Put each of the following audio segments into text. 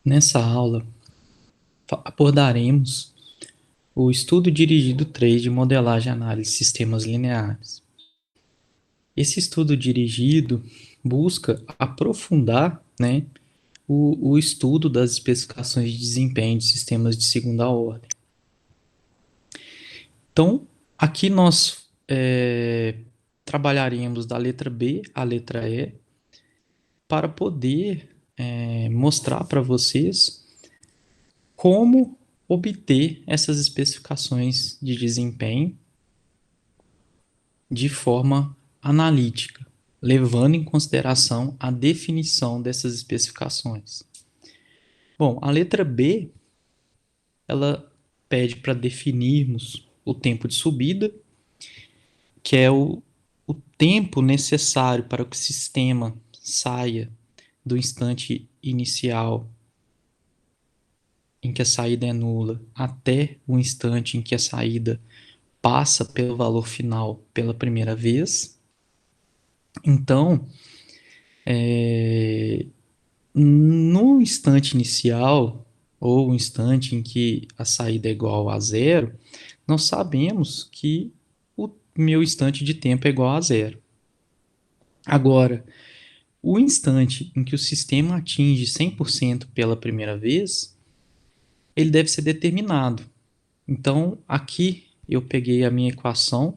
Nessa aula, abordaremos o estudo dirigido 3 de modelagem e análise de sistemas lineares. Esse estudo dirigido busca aprofundar, o estudo das especificações de desempenho de sistemas de segunda ordem. Então, aqui nós trabalharemos da letra B à letra E para poder mostrar para vocês como obter essas especificações de desempenho de forma analítica, levando em consideração a definição dessas especificações. Bom, a letra B, ela pede para definirmos o tempo de subida, que é o tempo necessário para que o sistema saia do instante inicial em que a saída é nula até o instante em que a saída passa pelo valor final pela primeira vez. Então, no instante inicial, ou o instante em que a saída é igual a zero, nós sabemos que o meu instante de tempo é igual a zero. Agora, o instante em que o sistema atinge 100% pela primeira vez, ele deve ser determinado. Então, aqui eu peguei a minha equação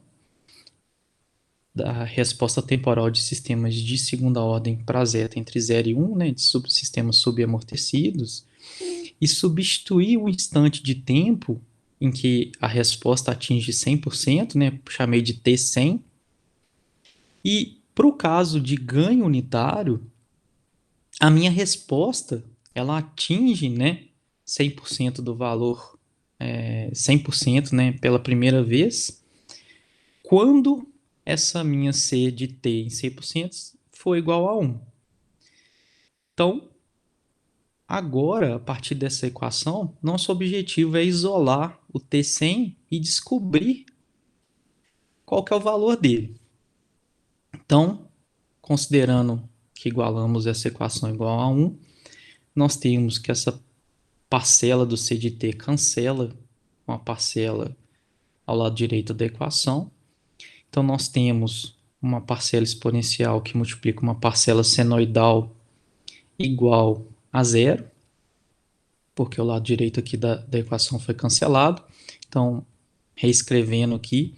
da resposta temporal de sistemas de segunda ordem para zeta entre 0 e 1, de subsistemas subamortecidos, e substituir o instante de tempo em que a resposta atinge 100%, chamei de T100, e para o caso de ganho unitário, a minha resposta ela atinge 100% do valor, 100% pela primeira vez, quando essa minha C de T em 100% for igual a 1. Então, agora, a partir dessa equação, nosso objetivo é isolar o T100 e descobrir qual que é o valor dele. Então, considerando que igualamos essa equação igual a 1, nós temos que essa parcela do C de T cancela com a parcela ao lado direito da equação. Então, nós temos uma parcela exponencial que multiplica uma parcela senoidal igual a zero, porque o lado direito aqui da equação foi cancelado. Então, reescrevendo aqui,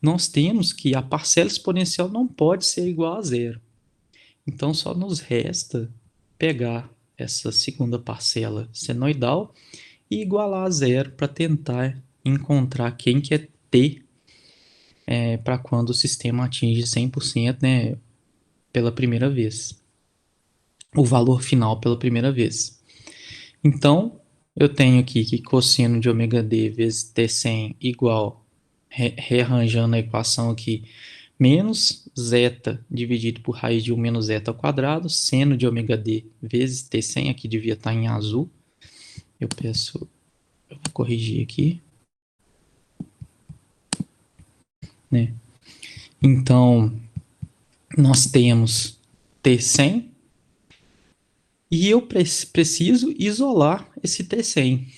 nós temos que a parcela exponencial não pode ser igual a zero. Então, só nos resta pegar essa segunda parcela senoidal e igualar a zero para tentar encontrar quem que é T para quando o sistema atinge 100%, pela primeira vez. O valor final pela primeira vez. Então, eu tenho aqui que cosseno de ômega d vezes T100 igual, rearranjando a equação aqui, menos zeta dividido por raiz de 1 menos zeta ao quadrado, seno de ômega d vezes T100, aqui devia estar em azul. Eu vou corrigir aqui. Então, nós temos T100 e eu preciso isolar esse T100.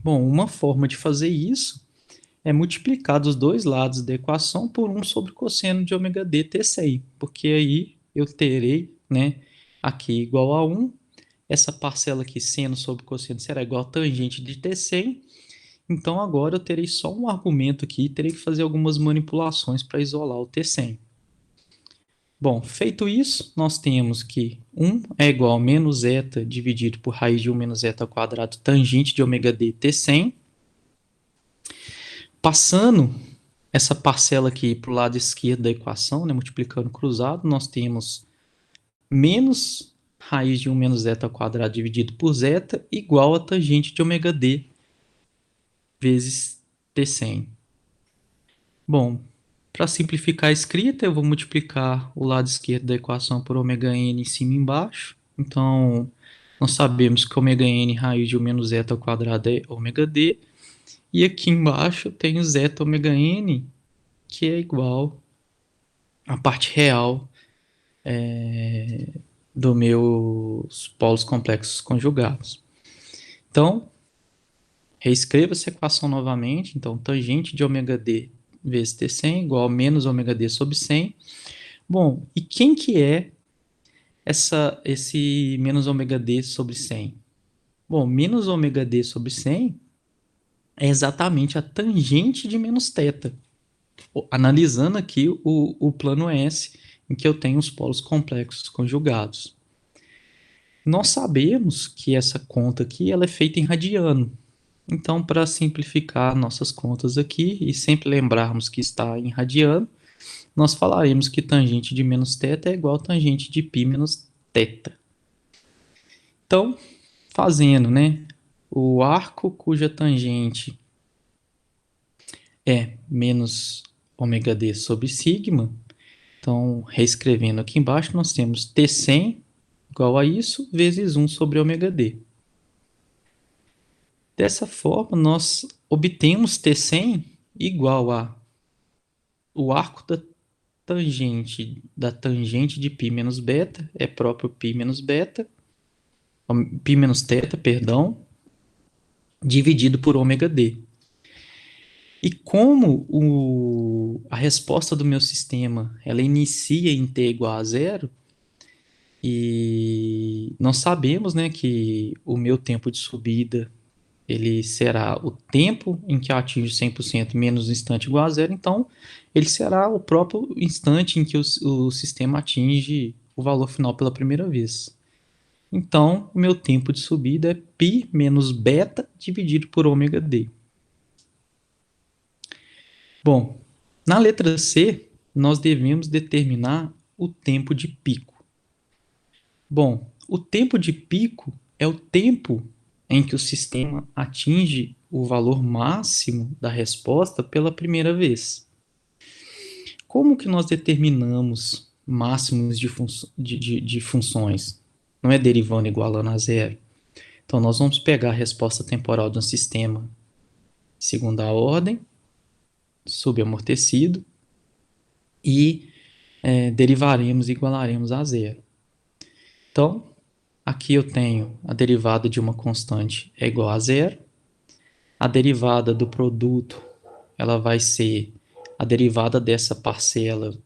Bom, uma forma de fazer isso é multiplicar dos dois lados da equação por 1 sobre cosseno de ômega d T100, porque aí eu terei, aqui igual a 1, essa parcela aqui, seno sobre cosseno, será igual a tangente de T100, então agora eu terei só um argumento aqui e terei que fazer algumas manipulações para isolar o T100. Bom, feito isso, nós temos que 1 é igual a menos zeta dividido por raiz de 1 menos zeta ao quadrado tangente de ômega d T100. Passando essa parcela aqui para o lado esquerdo da equação, multiplicando cruzado, nós temos menos raiz de 1 menos zeta ao quadrado dividido por zeta igual a tangente de ômega d vezes T100. Bom, para simplificar a escrita, eu vou multiplicar o lado esquerdo da equação por ômega n em cima e embaixo. Então, nós sabemos que ômega n raiz de 1 menos zeta ao quadrado é ômega d. E aqui embaixo eu tenho zeta ômega n, que é igual à parte real dos meus polos complexos conjugados. Então, reescreva essa equação novamente. Então, tangente de ômega d vezes T100 igual a menos ômega d sobre 100. Bom, e quem que é esse menos ômega d sobre 100? Bom, menos ômega d sobre 100 é exatamente a tangente de menos θ. Analisando aqui o plano S, em que eu tenho os polos complexos conjugados. Nós sabemos que essa conta aqui ela é feita em radiano. Então, para simplificar nossas contas aqui e sempre lembrarmos que está em radiano, nós falaremos que tangente de menos θ é igual a tangente de π menos θ. Então, fazendo, né, o arco cuja tangente é menos ômega d sobre sigma. Então, reescrevendo aqui embaixo, nós temos T100 igual a isso, vezes 1 sobre ômega d. Dessa forma, nós obtemos T100 igual a o arco da tangente de π menos beta, é próprio π menos beta, π menos θ, perdão, dividido por ômega d. E como a resposta do meu sistema ela inicia em t igual a zero, e nós sabemos, né, que o meu tempo de subida ele será o tempo em que eu atinjo 100% menos o instante igual a zero, então ele será o próprio instante em que o sistema atinge o valor final pela primeira vez. Então, o meu tempo de subida é π menos beta dividido por ômega d. Bom, na letra C, nós devemos determinar o tempo de pico. Bom, o tempo de pico é o tempo em que o sistema atinge o valor máximo da resposta pela primeira vez. Como que nós determinamos máximos de funções? Não é derivando igualando a zero. Então, nós vamos pegar a resposta temporal de um sistema de segunda ordem, subamortecido, e derivaremos e igualaremos a zero. Então, aqui eu tenho a derivada de uma constante é igual a zero. A derivada do produto ela vai ser a derivada dessa parcela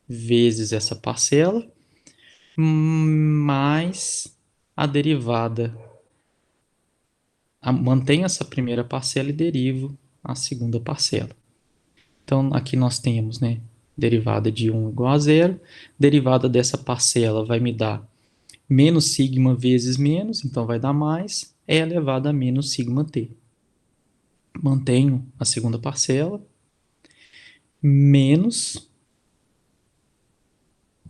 vezes essa parcela, mais a derivada. Mantenho essa primeira parcela e derivo a segunda parcela. Então, aqui nós temos, né, derivada de 1 igual a zero. Derivada dessa parcela vai me dar menos sigma vezes menos, então vai dar mais, é elevado a menos sigma t. Mantenho a segunda parcela, menos,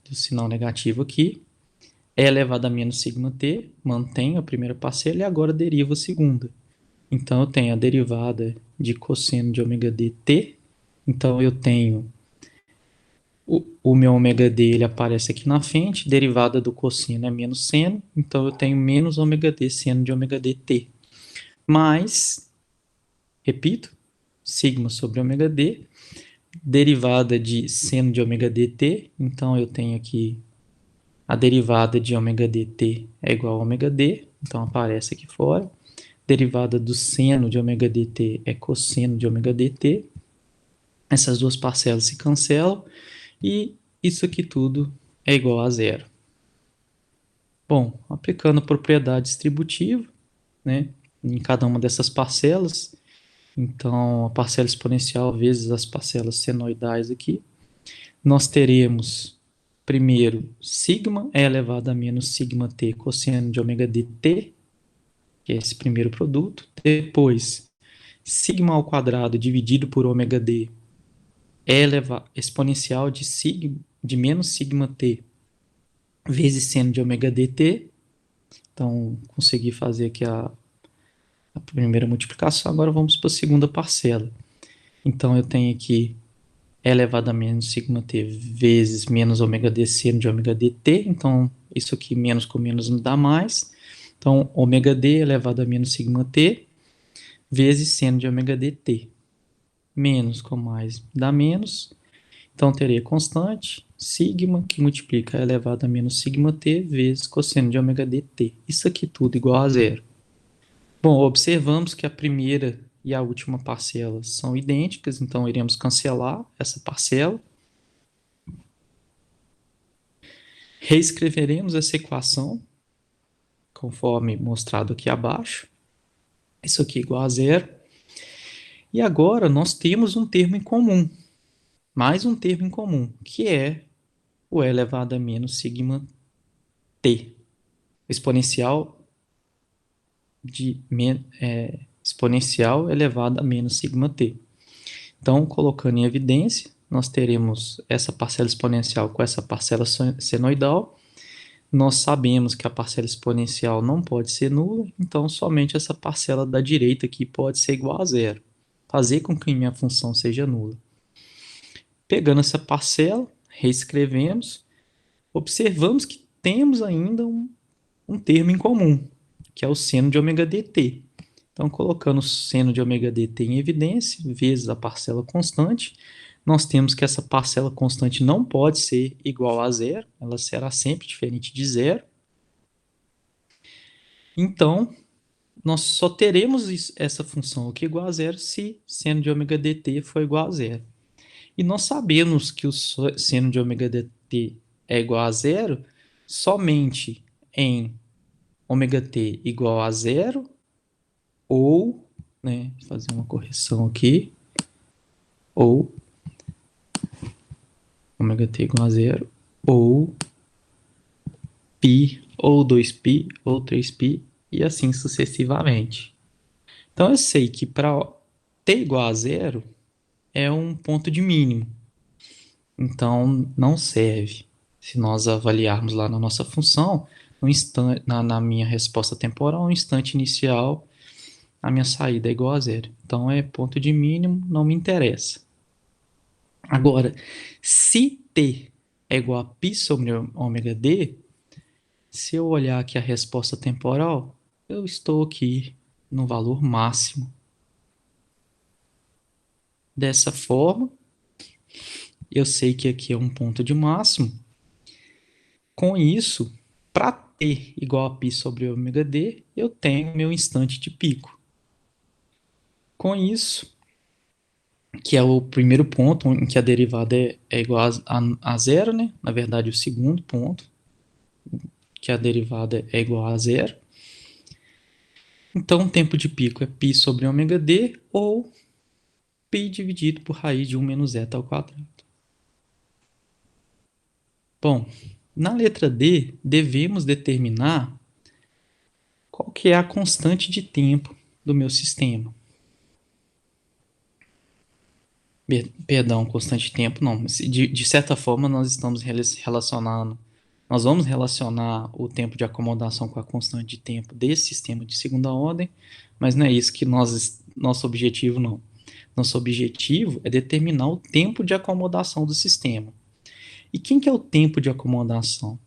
do sinal negativo aqui, é elevado a menos sigma t, mantenho a primeira parcela e agora derivo a segunda. Então, eu tenho a derivada de cosseno de ômega d t, então eu tenho o meu ômega d ele aparece aqui na frente, derivada do cosseno é menos seno, então eu tenho menos ômega d seno de ômega dt. Mais, repito, sigma sobre ômega d, derivada de seno de ômega dt, então eu tenho aqui a derivada de ômega dt é igual a ômega d, então aparece aqui fora. Derivada do seno de ômega dt é cosseno de ômega dt. Essas duas parcelas se cancelam e isso aqui tudo é igual a zero. Bom, aplicando a propriedade distributiva, né, em cada uma dessas parcelas, então a parcela exponencial vezes as parcelas senoidais aqui, nós teremos primeiro sigma é elevado a menos sigma t cosseno de ômega dt, que é esse primeiro produto. Depois, sigma ao quadrado dividido por ômega d é exponencial de menos sigma t vezes seno de ômega dt. Então, consegui fazer aqui a primeira multiplicação. Agora vamos para a segunda parcela. Então, eu tenho aqui e elevado a menos sigma t vezes menos ômega d seno de ômega dt. Então, isso aqui menos com menos não dá mais. Então, ômega d elevado a menos sigma t vezes seno de ômega dt. Menos com mais dá menos. Então, terei constante, sigma, que multiplica elevado a menos sigma t vezes cosseno de ômega dt. Isso aqui tudo igual a zero. Bom, observamos que a primeira e a última parcela são idênticas, então iremos cancelar essa parcela. Reescreveremos essa equação, conforme mostrado aqui abaixo. Isso aqui é igual a zero. E agora nós temos um termo em comum, mais um termo em comum, que é o e elevado a menos sigma t, exponencial exponencial elevado a menos sigma t. Então, colocando em evidência, nós teremos essa parcela exponencial com essa parcela senoidal. Nós sabemos que a parcela exponencial não pode ser nula, então somente essa parcela da direita aqui pode ser igual a zero. Fazer com que minha função seja nula. Pegando essa parcela, reescrevemos, observamos que temos ainda um termo em comum, que é o seno de ômega dt. Então, colocando o seno de ômega dt em evidência, vezes a parcela constante, nós temos que essa parcela constante não pode ser igual a zero, ela será sempre diferente de zero. Então, nós só teremos essa função aqui igual a zero se seno de ômega dt for igual a zero. E nós sabemos que o seno de ômega dt é igual a zero somente em ômega t igual a zero ou, né, fazer uma correção aqui, ou ômega t igual a zero, ou π, ou 2π, ou 3π, e assim sucessivamente. Então eu sei que para t igual a zero é um ponto de mínimo. Então não serve. Se nós avaliarmos lá na nossa função, no instante, na minha resposta temporal, no instante inicial, a minha saída é igual a zero. Então é ponto de mínimo, não me interessa. Agora, se t é igual a π sobre ômega d, se eu olhar aqui a resposta temporal, eu estou aqui no valor máximo. Dessa forma, eu sei que aqui é um ponto de máximo. Com isso, para t igual a π sobre ômega d, eu tenho meu instante de pico. Com isso, que é o primeiro ponto em que a derivada é igual a zero, né? Na verdade, o segundo ponto, que a derivada é igual a zero. Então, o tempo de pico é π sobre ômega d, ou π dividido por raiz de 1 menos zeta ao quadrado. Bom, na letra D, devemos determinar qual que é a constante de tempo do meu sistema. Perdão, constante de tempo não. De certa forma, nós estamos relacionando, nós vamos relacionar o tempo de acomodação com a constante de tempo desse sistema de segunda ordem, mas não é isso que nosso objetivo não. Nosso objetivo é determinar o tempo de acomodação do sistema. E quem que é o tempo de acomodação?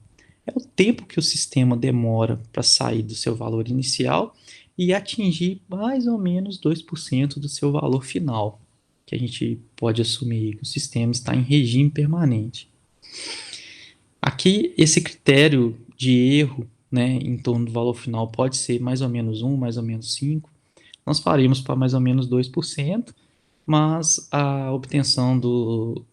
É o tempo que o sistema demora para sair do seu valor inicial e atingir mais ou menos 2% do seu valor final, que a gente pode assumir que o sistema está em regime permanente. Aqui, esse critério de erro, né, em torno do valor final pode ser mais ou menos 1, mais ou menos 5. Nós faríamos para mais ou menos 2%, mas a obtenção do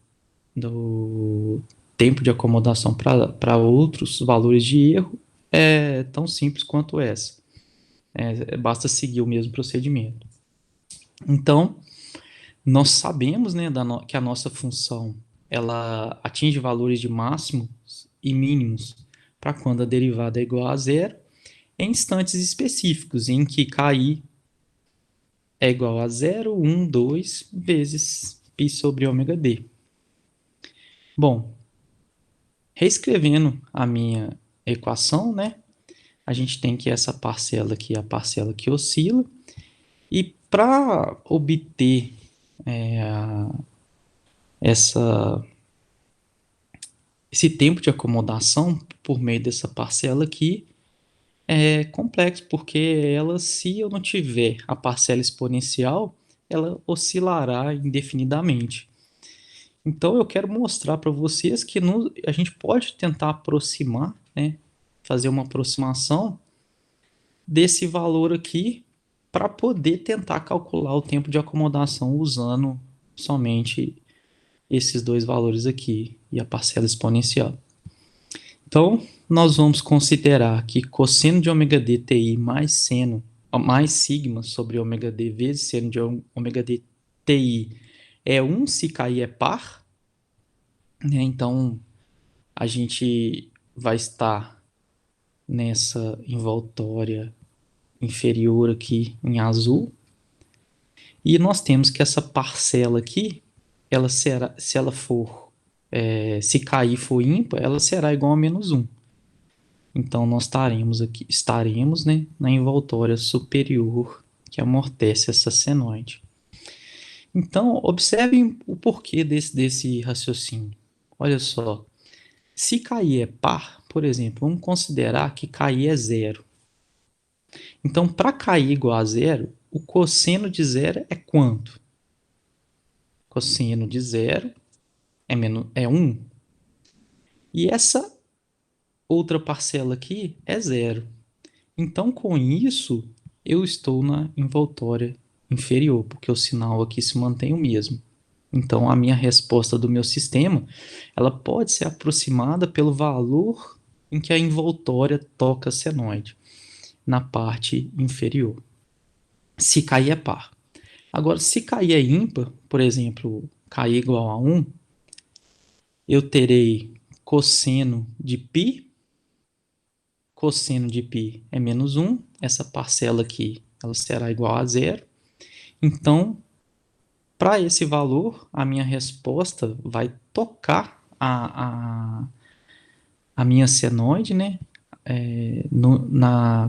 tempo de acomodação para outros valores de erro é tão simples quanto essa. Basta seguir o mesmo procedimento. Então, nós sabemos, né, que a nossa função ela atinge valores de máximos e mínimos para quando a derivada é igual a zero, em instantes específicos, em que KI é igual a 0, 1, 2 vezes π sobre ômega d. Bom, reescrevendo a minha equação, né, a gente tem que essa parcela aqui é a parcela que oscila, e para obter esse tempo de acomodação por meio dessa parcela aqui é complexo, porque ela, se eu não tiver a parcela exponencial, ela oscilará indefinidamente. Então eu quero mostrar para vocês que a gente pode tentar aproximar, né, fazer uma aproximação desse valor aqui para poder tentar calcular o tempo de acomodação usando somente esses dois valores aqui e a parcela exponencial. Então, nós vamos considerar que cosseno de ômega d TI mais sigma sobre ômega d vezes seno de ômega d TI é 1 se cair é par, né? Então, a gente vai estar nessa envoltória inferior aqui em azul. E nós temos que essa parcela aqui, ela será, se ela for, se cair for ímpar, ela será igual a -1. Então, nós estaremos, né, na envoltória superior que amortece essa senoide. Então, observem o porquê desse raciocínio. Olha só, se cair é par, por exemplo, vamos considerar que cair é zero. Então, para cair igual a zero, o cosseno de zero é quanto? Cosseno de zero é 1. E essa outra parcela aqui é zero. Então, com isso, eu estou na envoltória inferior, porque o sinal aqui se mantém o mesmo. Então, a minha resposta do meu sistema, ela pode ser aproximada pelo valor em que a envoltória toca a senoide, na parte inferior. Se cair é par. Agora, se cair é ímpar, por exemplo, cair igual a 1, eu terei cosseno de π. Cosseno de π é -1. Essa parcela aqui ela será igual a zero. Então, para esse valor, a minha resposta vai tocar a minha senoide, né?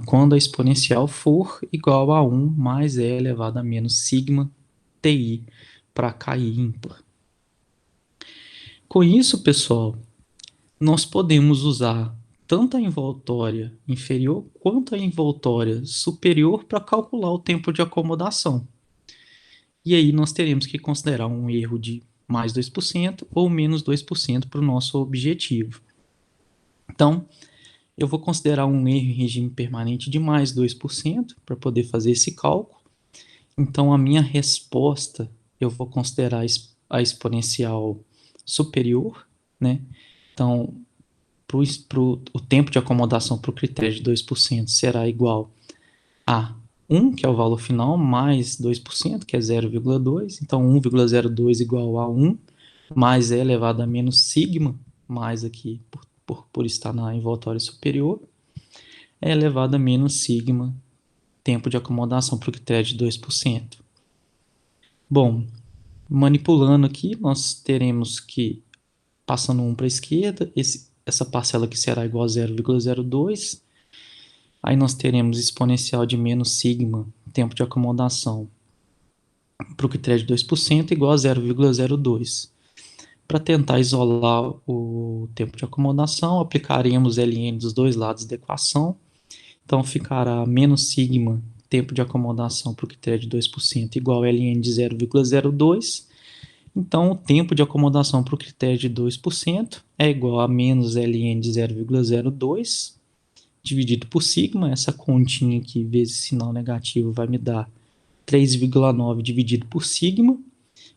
Quando a exponencial for igual a 1 mais E elevado a menos sigma TI para cair ímpar. Com isso, pessoal, nós podemos usar tanto a envoltória inferior quanto a envoltória superior para calcular o tempo de acomodação. E aí nós teremos que considerar um erro de mais 2% ou menos 2% para o nosso objetivo. Então, eu vou considerar um erro em regime permanente de mais 2% para poder fazer esse cálculo. Então, a minha resposta, eu vou considerar a exponencial superior, né? Então, o tempo de acomodação para o critério de 2% será igual a 1, que é o valor final, mais 2%, que é 0,2. Então, 1,02 igual a 1, mais E elevado a menos sigma, mais aqui, por estar na envoltória superior, é elevado a menos sigma, tempo de acomodação para o critério de 2%. Bom, manipulando aqui, nós teremos que, passando 1 para a esquerda, essa parcela aqui será igual a 0,02. Aí nós teremos exponencial de menos sigma, tempo de acomodação, para o critério de 2% igual a 0,02. Para tentar isolar o tempo de acomodação, aplicaremos ln dos dois lados da equação. Então, ficará menos sigma, tempo de acomodação para o critério de 2% igual a ln de 0,02. Então, o tempo de acomodação para o critério de 2% é igual a menos ln de 0,02 dividido por sigma. Essa continha aqui vezes sinal negativo vai me dar 3,9 dividido por sigma,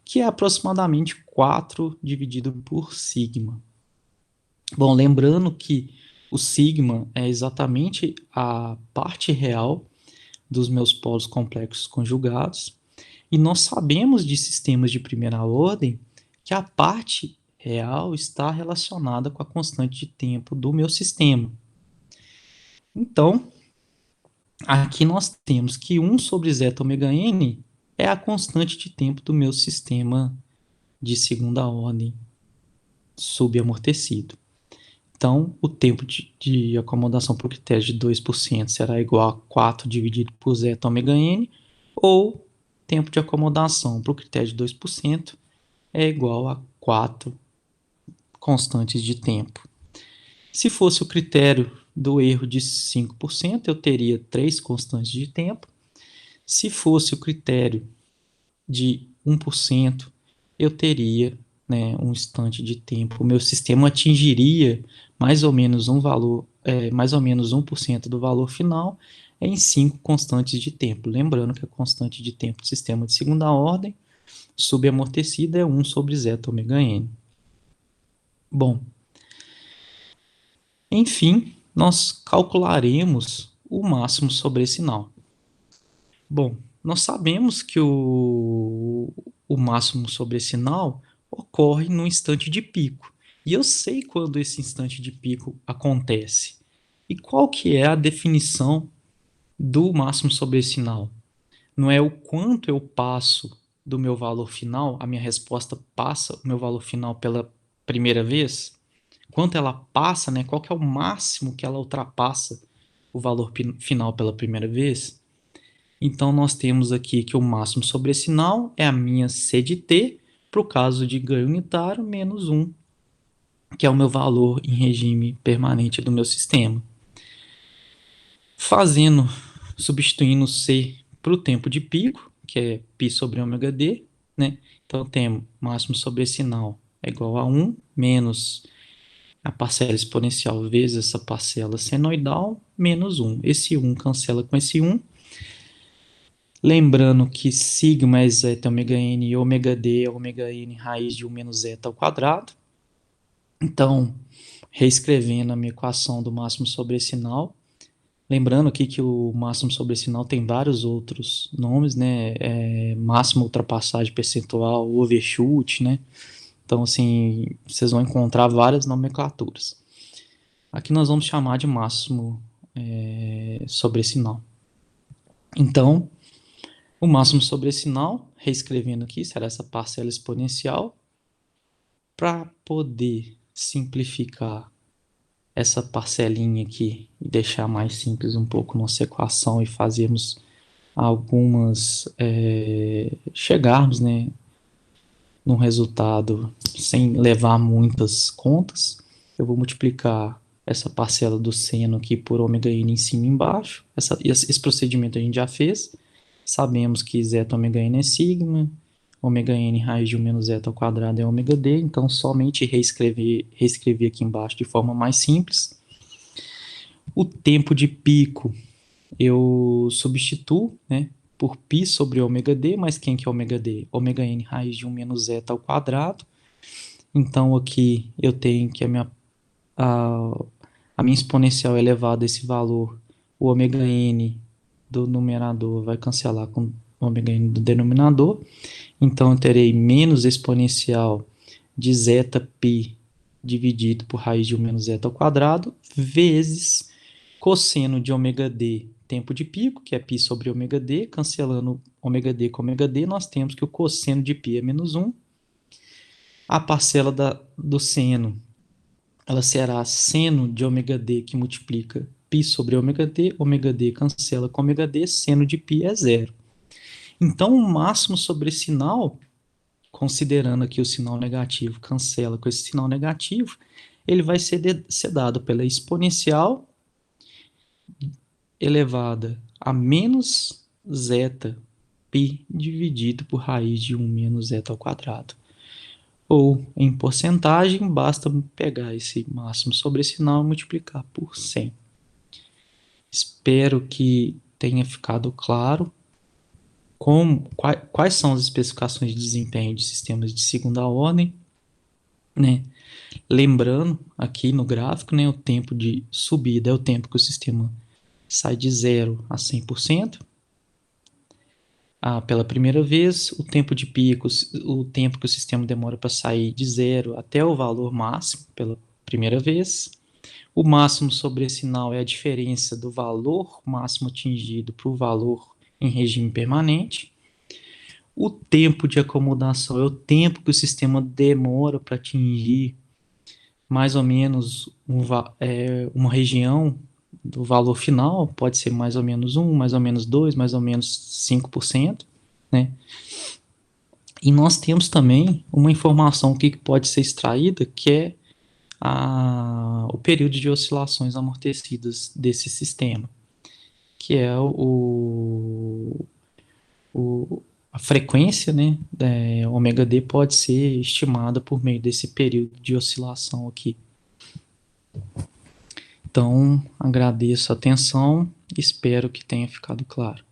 que é aproximadamente 4 dividido por sigma. Bom, lembrando que o sigma é exatamente a parte real dos meus polos complexos conjugados, e nós sabemos de sistemas de primeira ordem que a parte real está relacionada com a constante de tempo do meu sistema. Então, aqui nós temos que 1 sobre zeta ômega n é a constante de tempo do meu sistema de segunda ordem subamortecido. Então, o tempo de acomodação por critério de 2% será igual a 4 dividido por zeta ômega n, ou tempo de acomodação para o critério de 2% é igual a 4 constantes de tempo. Se fosse o critério do erro de 5%, eu teria 3 constantes de tempo. Se fosse o critério de 1%, eu teria né, um instante de tempo, o meu sistema atingiria mais ou menos um valor, mais ou menos 1% do valor final em 5 constantes de tempo. Lembrando que a constante de tempo do sistema de segunda ordem subamortecida é 1 sobre zeta ômega n. Bom, enfim, nós calcularemos o máximo sobre esse sinal. Bom, nós sabemos que o máximo sobre esse sinal ocorre no instante de pico. E eu sei quando esse instante de pico acontece. E qual que é a definição do máximo sobre esse sinal? Não é o quanto eu passo do meu valor final, a minha resposta passa o meu valor final pela primeira vez? Quanto ela passa, né? Qual que é o máximo que ela ultrapassa o valor final pela primeira vez? Então, nós temos aqui que o máximo sobre esse sinal é a minha C de T, para o caso de ganho unitário, menos 1, que é o meu valor em regime permanente do meu sistema. Substituindo C para o tempo de pico, que é π sobre ômega d, né? Então, temos máximo sobre esse sinal é igual a 1, menos a parcela exponencial vezes essa parcela senoidal, menos 1. Esse 1 cancela com esse 1. Lembrando que sigma é zeta ômega n e ômega d é ômega n raiz de 1 menos zeta ao quadrado. Então, reescrevendo a minha equação do máximo sobre esse sinal, lembrando aqui que o máximo sobre esse sinal tem vários outros nomes, né? Máxima ultrapassagem percentual, overshoot, né? Então, assim, vocês vão encontrar várias nomenclaturas. Aqui nós vamos chamar de máximo sobre esse sinal. Então, o máximo sobre esse sinal, reescrevendo aqui, será essa parcela exponencial. Para poder simplificar essa parcelinha aqui e deixar mais simples um pouco nossa equação e fazermos chegarmos, né, num resultado sem levar muitas contas, eu vou multiplicar essa parcela do seno aqui por ômega n em cima e embaixo. Esse procedimento a gente já fez. Sabemos que zeta ômega n é sigma, ômega n raiz de 1 menos zeta ao quadrado é ômega d, então somente reescrever aqui embaixo de forma mais simples. O tempo de pico eu substituo, né, por π sobre ômega d, mas quem que é ômega d? Ômega n raiz de 1 menos zeta ao quadrado. Então aqui eu tenho que a minha exponencial elevada a esse valor, o ômega n do numerador vai cancelar com o ômega n do denominador. Então eu terei menos exponencial de zeta π dividido por raiz de 1 menos zeta ao quadrado, vezes cosseno de ômega d, tempo de pico, que é π sobre ômega d, cancelando ômega d com ômega d, nós temos que o cosseno de π é menos 1. A parcela do seno, ela será seno de ômega d, que multiplica π sobre ômega d cancela com ômega d, seno de π é zero. Então, o máximo sobre esse sinal, considerando aqui o sinal negativo, cancela com esse sinal negativo, ele vai ser dado pela exponencial elevada a menos zeta π dividido por raiz de 1 menos zeta ao quadrado. Ou, em porcentagem, basta pegar esse máximo sobre esse sinal e multiplicar por 100. Espero que tenha ficado claro quais são as especificações de desempenho de sistemas de segunda ordem, né? Lembrando aqui no gráfico, né, o tempo de subida é o tempo que o sistema sai de 0 a 100%. Pela primeira vez, o tempo de pico, o tempo que o sistema demora para sair de 0 até o valor máximo pela primeira vez. O máximo sobre esse sinal é a diferença do valor máximo atingido para o valor em regime permanente. O tempo de acomodação é o tempo que o sistema demora para atingir mais ou menos uma região do valor final, pode ser mais ou menos 1, mais ou menos 2, mais ou menos 5%, né? E nós temos também uma informação que pode ser extraída, que é o período de oscilações amortecidas desse sistema, que é a frequência, né, ômega D pode ser estimada por meio desse período de oscilação aqui. Então, agradeço a atenção, espero que tenha ficado claro.